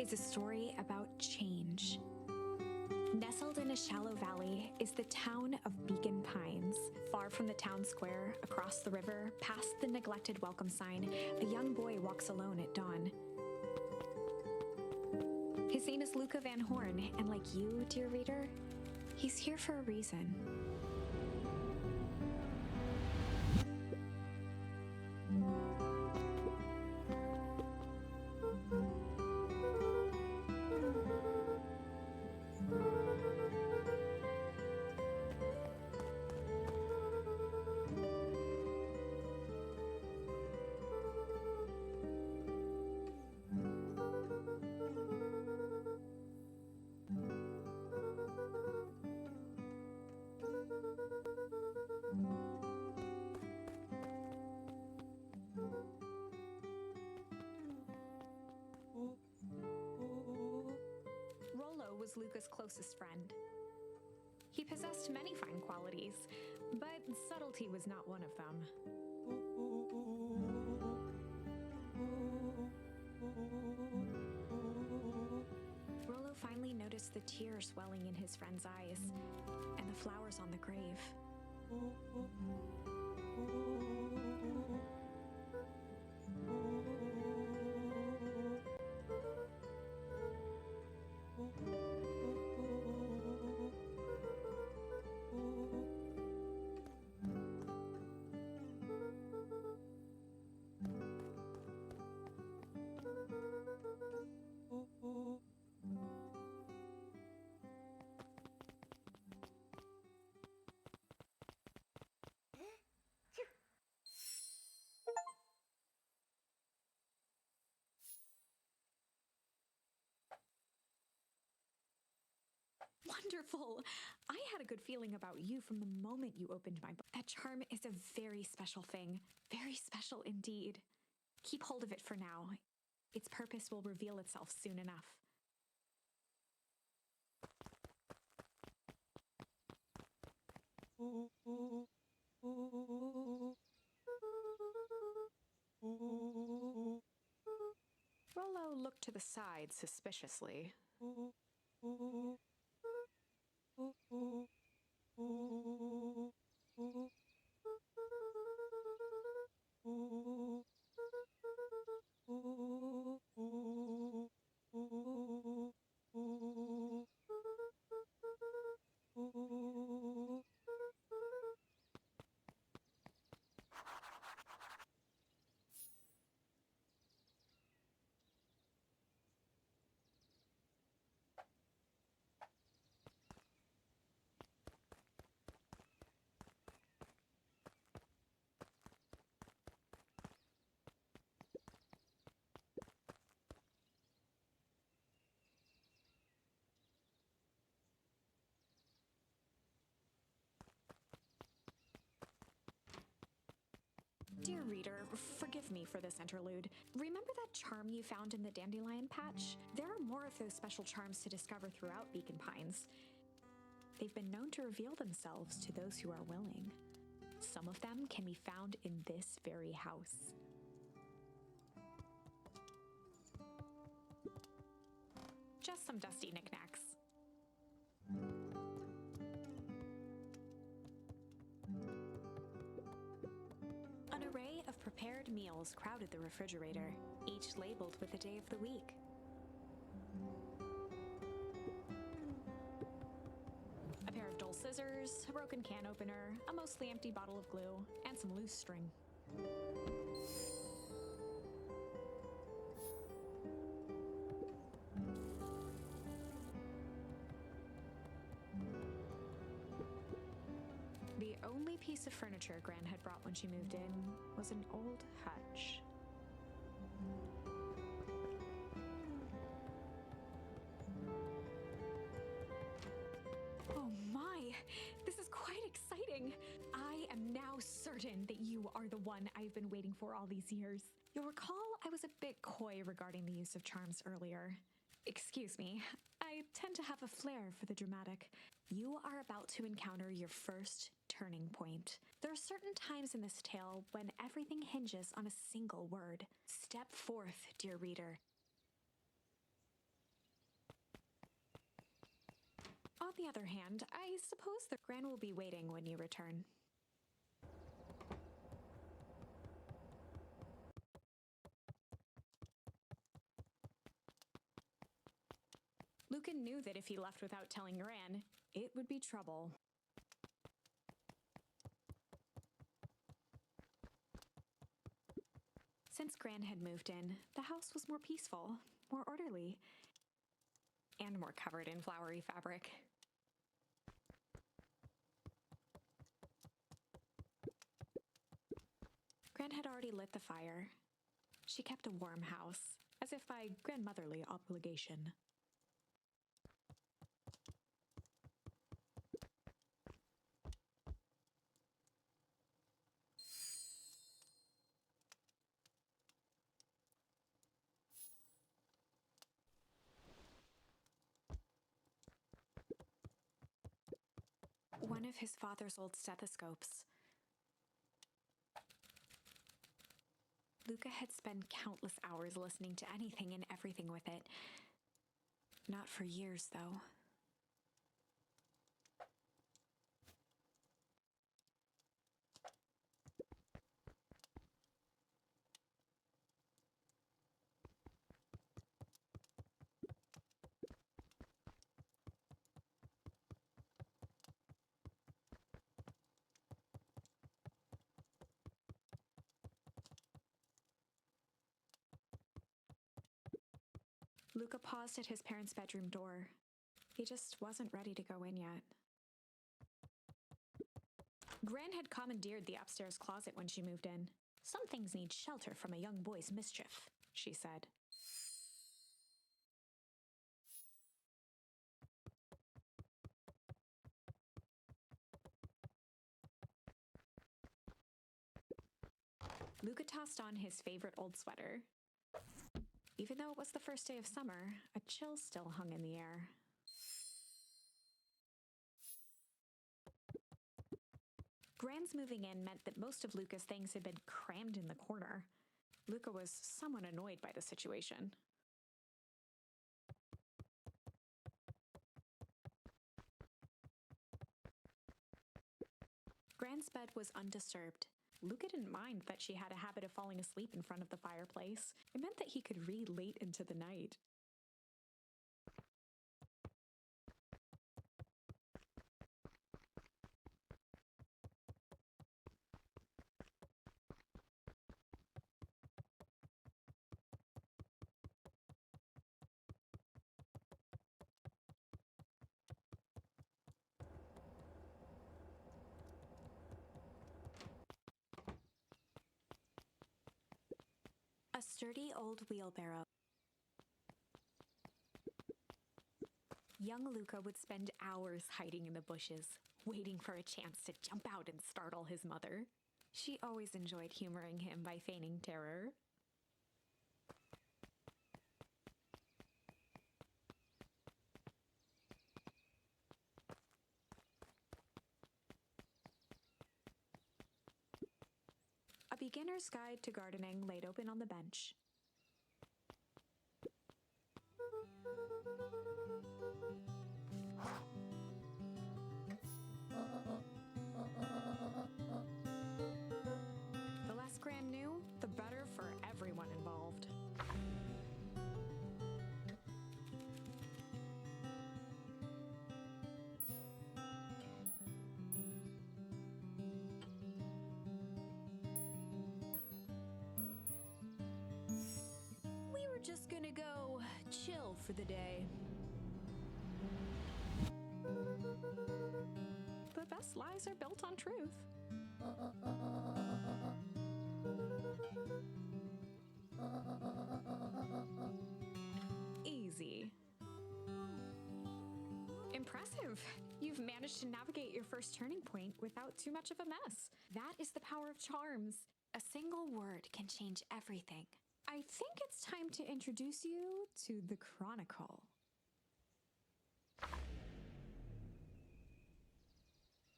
is a story about change. Nestled in a shallow valley is the town of Beacon Pines. Far from the town square, across the river, past the neglected welcome sign, a young boy walks alone at dawn. His name is Luca Van Horn, and like you, dear reader, he's here for a reason. Rollo was Luca's closest friend. He possessed many fine qualities, but subtlety was not one of them. Rollo finally noticed the tears welling in his friend's eyes and the flowers on the grave. Wonderful! I had a good feeling about you from the moment you opened my book. That charm is a very special thing. Very special indeed. Keep hold of it for now. Its purpose will reveal itself soon enough. Rollo looked to the side suspiciously. Dear reader, forgive me for this interlude. Remember that charm you found in the dandelion patch? There are more of those special charms to discover throughout Beacon Pines. They've been known to reveal themselves to those who are willing. Some of them can be found in this very house. Just some dusty knickknacks. An array of prepared meals crowded the refrigerator, each labeled with the day of the week. A pair of dull scissors, a broken can opener, a mostly empty bottle of glue, and some loose string. The only piece of furniture Gran had brought when she moved in was an old hutch. Oh my, this is quite exciting. I am now certain that you are the one I've been waiting for all these years. You'll recall I was a bit coy regarding the use of charms earlier. Excuse me, I tend to have a flair for the dramatic. You are about to encounter your first turning point. There are certain times in this tale when everything hinges on a single word. Step forth, dear reader. On the other hand, I suppose the Gran will be waiting when you return. Lucan knew that if he left without telling Gran, it would be trouble. Since Gran had moved in, the house was more peaceful, more orderly, and more covered in flowery fabric. Gran had already lit the fire. She kept a warm house, as if by grandmotherly obligation. One of his father's old stethoscopes. Luca had spent countless hours listening to anything and everything with it. Not for years, though. Luca paused at his parents' bedroom door. He just wasn't ready to go in yet. Gran had commandeered the upstairs closet when she moved in. Some things need shelter from a young boy's mischief, she said. Luca tossed on his favorite old sweater. Even though it was the first day of summer, a chill still hung in the air. Gran's moving in meant that most of Luca's things had been crammed in the corner. Luca was somewhat annoyed by the situation. Gran's bed was undisturbed. Luca didn't mind that she had a habit of falling asleep in front of the fireplace. It meant that he could read late into the night. A sturdy old wheelbarrow. Young Luca would spend hours hiding in the bushes, waiting for a chance to jump out and startle his mother. She always enjoyed humoring him by feigning terror. A beginner's guide to gardening laid open on the bench. The less Gran knew, the better for everyone involved. We were just gonna go chill for the day. The best lies are built on truth. Easy. Impressive. You've managed to navigate your first turning point without too much of a mess. That is the power of charms. A single word can change everything. I think it's time to introduce you to the Chronicle.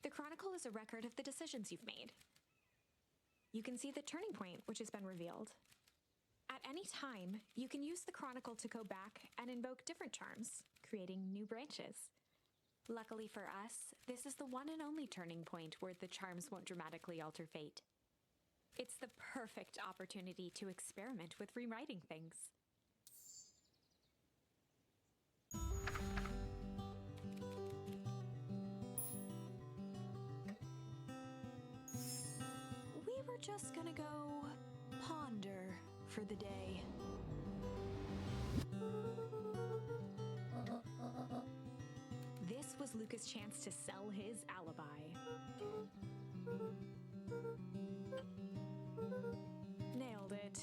The Chronicle is a record of the decisions you've made. You can see the turning point, which has been revealed. At any time, you can use the Chronicle to go back and invoke different charms, creating new branches. Luckily for us, this is the one and only turning point where the charms won't dramatically alter fate. It's the perfect opportunity to experiment with rewriting things. We were just gonna go ponder for the day. This was Luca's chance to sell his alibi. Nailed it.